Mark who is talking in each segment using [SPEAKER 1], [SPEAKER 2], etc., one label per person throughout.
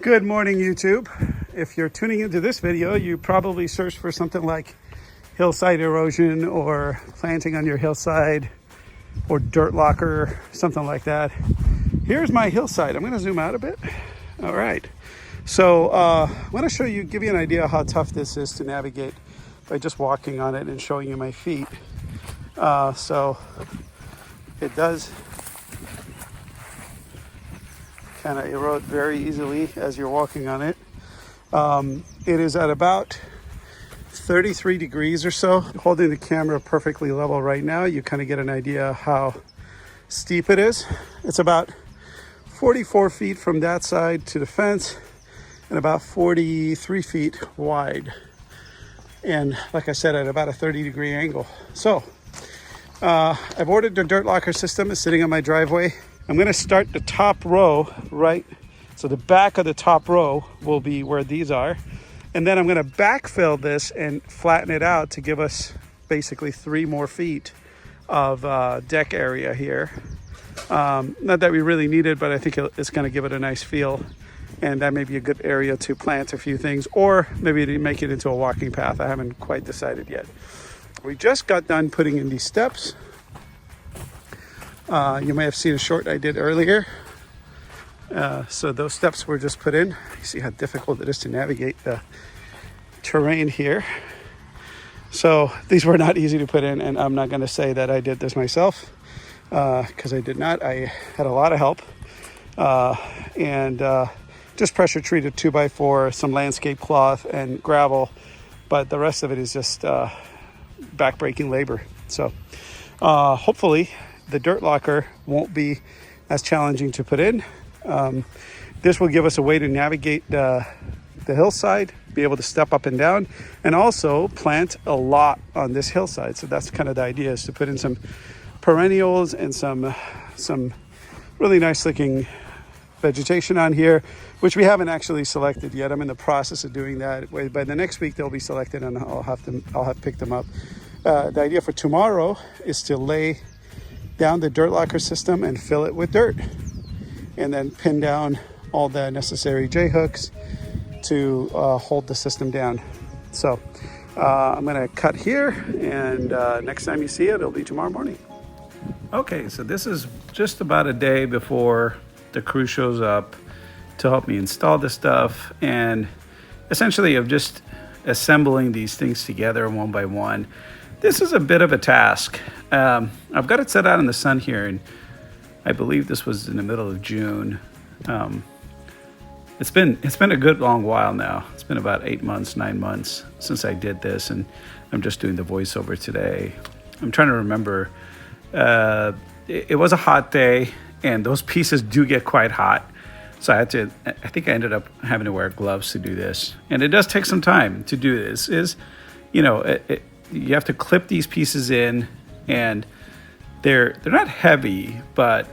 [SPEAKER 1] Good morning, YouTube. If you're tuning into this video, you probably searched for something like hillside erosion or planting on your hillside or DirtLocker, something like that. Here's my hillside. I'm going to zoom out a bit. All right. So I want to give you an idea how tough this is to navigate by just walking on it and showing you my feet. So it does kind of erode very easily as you're walking on it. It is at about 33 degrees or so. Holding the camera perfectly level right now, you kind of get an idea how steep it is. It's about 44 feet from that side to the fence and about 43 feet wide. And like I said, at about a 30-degree angle. So I've ordered the DirtLocker system. It's sitting on my driveway. I'm going to start the top row, right? So the back of the top row will be where these are. And then I'm going to backfill this and flatten it out to give us basically 3 more feet of deck area here. Not that we really need it, but I think it's going to give it a nice feel. And that may be a good area to plant a few things, or maybe to make it into a walking path. I haven't quite decided yet. We just got done putting in these steps. You may have seen a short I did earlier. So those steps were just put in. You see how difficult it is to navigate the terrain here. So these were not easy to put in, and I'm not going to say that I did this myself, because I did not. I had a lot of help, and just pressure treated 2x4, some landscape cloth and gravel, but the rest of it is just backbreaking labor. So hopefully the DirtLocker won't be as challenging to put in. This will give us a way to navigate the hillside, be able to step up and down, and also plant a lot on this hillside. So that's kind of the idea, is to put in some perennials and some really nice looking vegetation on here, which we haven't actually selected yet. I'm in the process of doing that. By the next week they'll be selected, and I'll have picked them up. The idea for tomorrow is to lay down the DirtLocker system and fill it with dirt, and then pin down all the necessary J-hooks to hold the system down. So I'm gonna cut here, and next time you see it, it'll be tomorrow morning. Okay, so this is just about a day before the crew shows up to help me install this stuff, and essentially of just assembling these things together one by one. This is a bit of a task. I've got it set out in the sun here, and I believe this was in the middle of June. It's been a good long while now. It's been about 8 months, 9 months since I did this, and I'm just doing the voiceover today. I'm trying to remember. It was a hot day, and those pieces do get quite hot. So I think I ended up having to wear gloves to do this. And it does take some time to do this. You have to clip these pieces in, and they're not heavy, but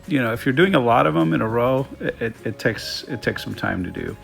[SPEAKER 1] if you're doing a lot of them in a row, it takes some time to do.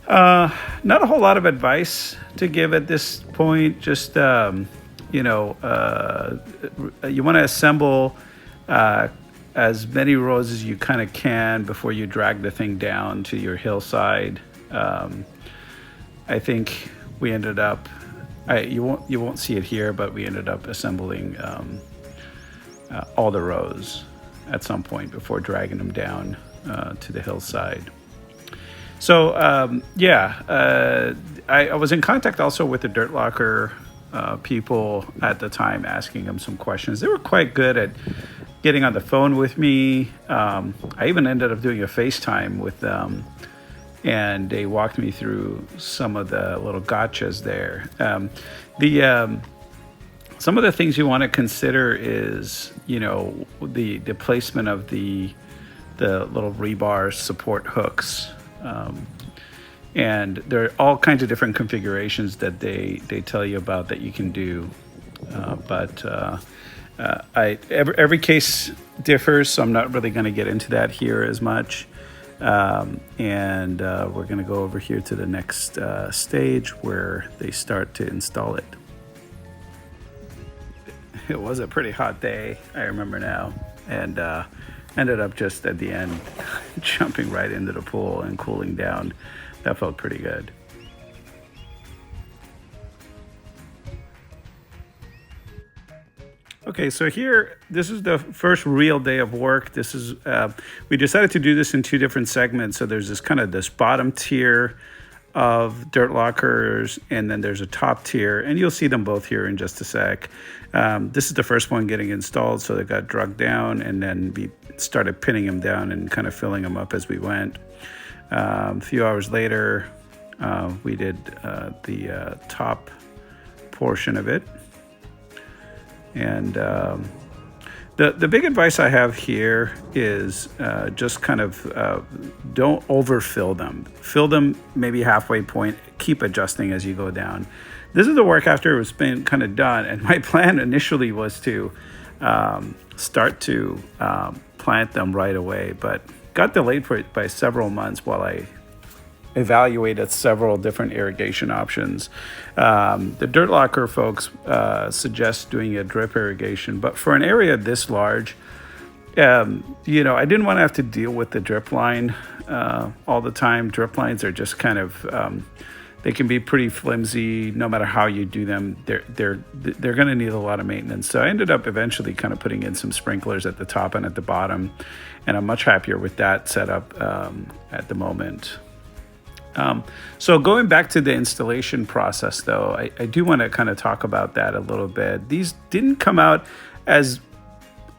[SPEAKER 1] Not a whole lot of advice to give at this point. Just you want to assemble as many rows as you kind of can before you drag the thing down to your hillside. I think we ended up. You won't see it here, but we ended up assembling all the rows at some point before dragging them down to the hillside. So I was in contact also with the DirtLocker people at the time, asking them some questions. They were quite good at getting on the phone with me. I even ended up doing a FaceTime with them, and they walked me through some of the little gotchas there. Some of the things you want to consider is, the placement of the little rebar support hooks. And there are all kinds of different configurations that they tell you about that you can do. But every case differs, so I'm not really going to get into that here as much. And we're going to go over here to the next stage where they start to install it. It was a pretty hot day, I remember now, and ended up just at the end jumping right into the pool and cooling down. That felt pretty good. Okay, so here, this is the first real day of work. This is, we decided to do this in two different segments. So there's this bottom tier of DirtLockers, and then there's a top tier, and you'll see them both here in just a sec. This is the first one getting installed, so they got drugged down, and then we started pinning them down and kind of filling them up as we went. A few hours later, we did the top portion of it. And the big advice I have here is just kind of don't overfill them. Fill them maybe halfway point. Keep adjusting as you go down. This is the work after it was been kind of done. And my plan initially was to start to plant them right away, but got delayed by several months while I evaluated several different irrigation options. The DirtLocker folks suggest doing a drip irrigation, but for an area this large, I didn't want to have to deal with the drip line all the time. Drip lines are just kind of they can be pretty flimsy. No matter how you do them, they're going to need a lot of maintenance. So I ended up eventually kind of putting in some sprinklers at the top and at the bottom, and I'm much happier with that setup at the moment. So going back to the installation process, though, I do want to kind of talk about that a little bit. These didn't come out as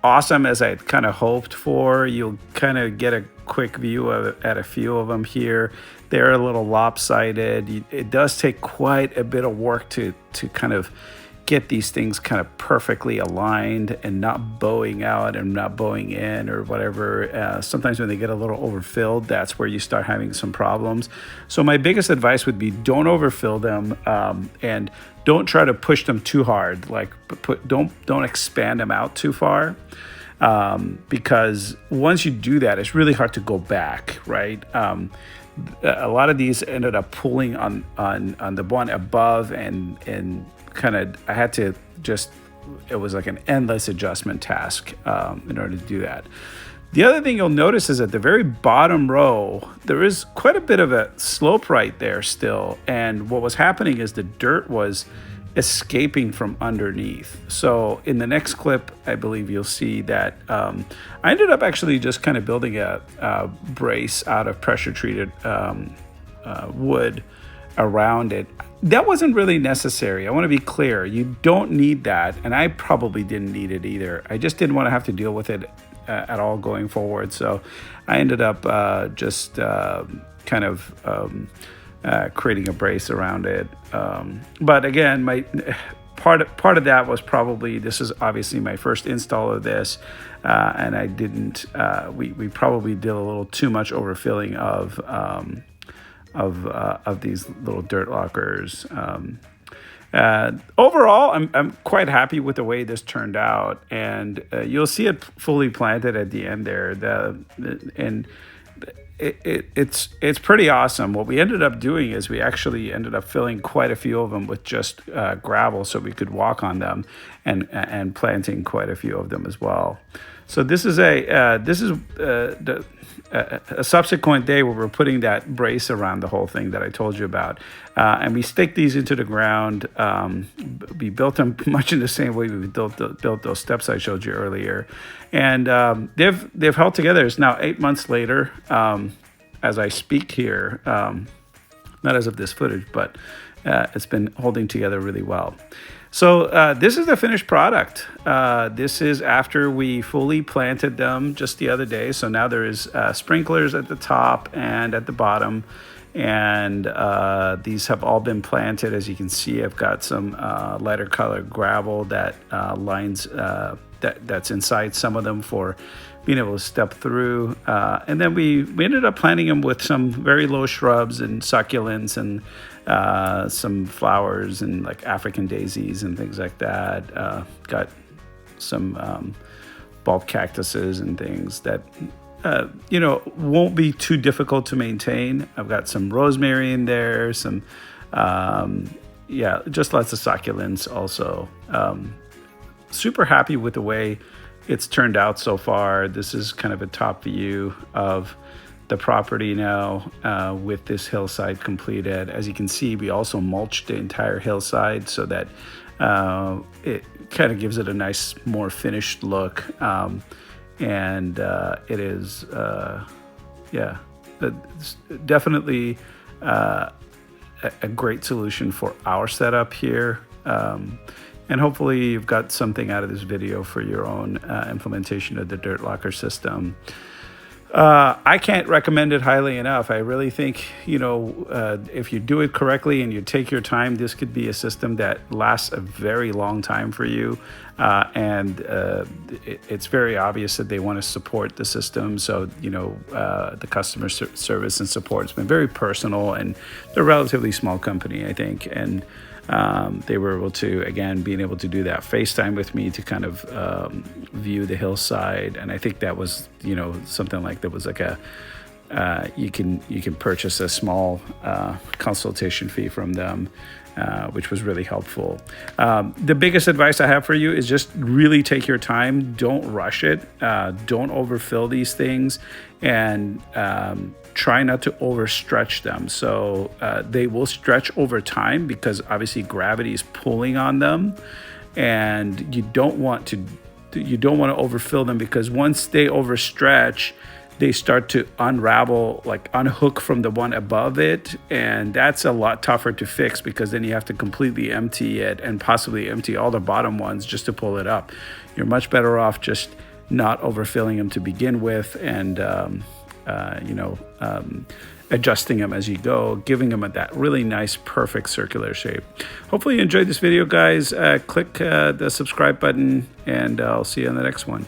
[SPEAKER 1] awesome as I kind of hoped for. You'll kind of get a quick view at a few of them here. They're a little lopsided. It does take quite a bit of work to kind of get these things kind of perfectly aligned and not bowing out and not bowing in or whatever. Sometimes when they get a little overfilled, that's where you start having some problems. So my biggest advice would be don't overfill them and don't try to push them too hard. Like don't expand them out too far. Because once you do that, it's really hard to go back, right? A lot of these ended up pulling on the one above and kind of I had to it was like an endless adjustment task in order to do that. The other thing you'll notice is at the very bottom row, there is quite a bit of a slope right there still. And what was happening is the dirt was escaping from underneath. So in the next clip, I believe you'll see that I ended up actually just kind of building a brace out of pressure treated wood around it. That wasn't really necessary. I want to be clear. You don't need that. And I probably didn't need it either. I just didn't want to have to deal with it at all going forward. So I ended up just kind of creating a brace around it. But again, my part of that was probably, this is obviously my first install of this. And I didn't, we probably did a little too much overfilling of these little DirtLockers. Overall, I'm quite happy with the way this turned out, and you'll see it fully planted at the end there. It's pretty awesome. What we ended up doing is we actually ended up filling quite a few of them with just gravel, so we could walk on them, and planting quite a few of them as well. So this is a subsequent day where we're putting that brace around the whole thing that I told you about, and we stick these into the ground. We built them much in the same way we built those steps I showed you earlier, and they've held together. It's now 8 months later, as I speak here, not as of this footage, but it's been holding together really well. So this is the finished product. This is after we fully planted them just the other day. So now there is sprinklers at the top and at the bottom. And these have all been planted. As you can see, I've got some lighter colored gravel that lines that's inside some of them for being able to step through. And then we ended up planting them with some very low shrubs and succulents and some flowers and like African daisies and things like that. Got some bulb cactuses and things that won't be too difficult to maintain. I've got some rosemary in there, some just lots of succulents also. Super happy with the way it's turned out so far. This is kind of a top view of the property now with this hillside completed. As you can see, we also mulched the entire hillside so that it kind of gives it a nice, more finished look. And it is, yeah, it's definitely a great solution for our setup here. And hopefully you've got something out of this video for your own implementation of the DirtLocker system. I can't recommend it highly enough. I really think, if you do it correctly and you take your time, this could be a system that lasts a very long time for you. And it's very obvious that they want to support the system. So, the customer service and support has been very personal, and they're a relatively small company, I think. And they were able to, again, being able to do that FaceTime with me to kind of view the hillside. And I think that was, something like that was like a, you can purchase a small consultation fee from them, which was really helpful. The biggest advice I have for you is just really take your time. Don't rush it. Don't overfill these things, and try not to overstretch them. So they will stretch over time because obviously gravity is pulling on them, and you don't want to overfill them, because once they overstretch, they start to unravel, like unhook from the one above it. And that's a lot tougher to fix, because then you have to completely empty it and possibly empty all the bottom ones just to pull it up. You're much better off just not overfilling them to begin with, and adjusting them as you go, giving them that really nice, perfect circular shape. Hopefully you enjoyed this video, guys. Click the subscribe button, and I'll see you on the next one.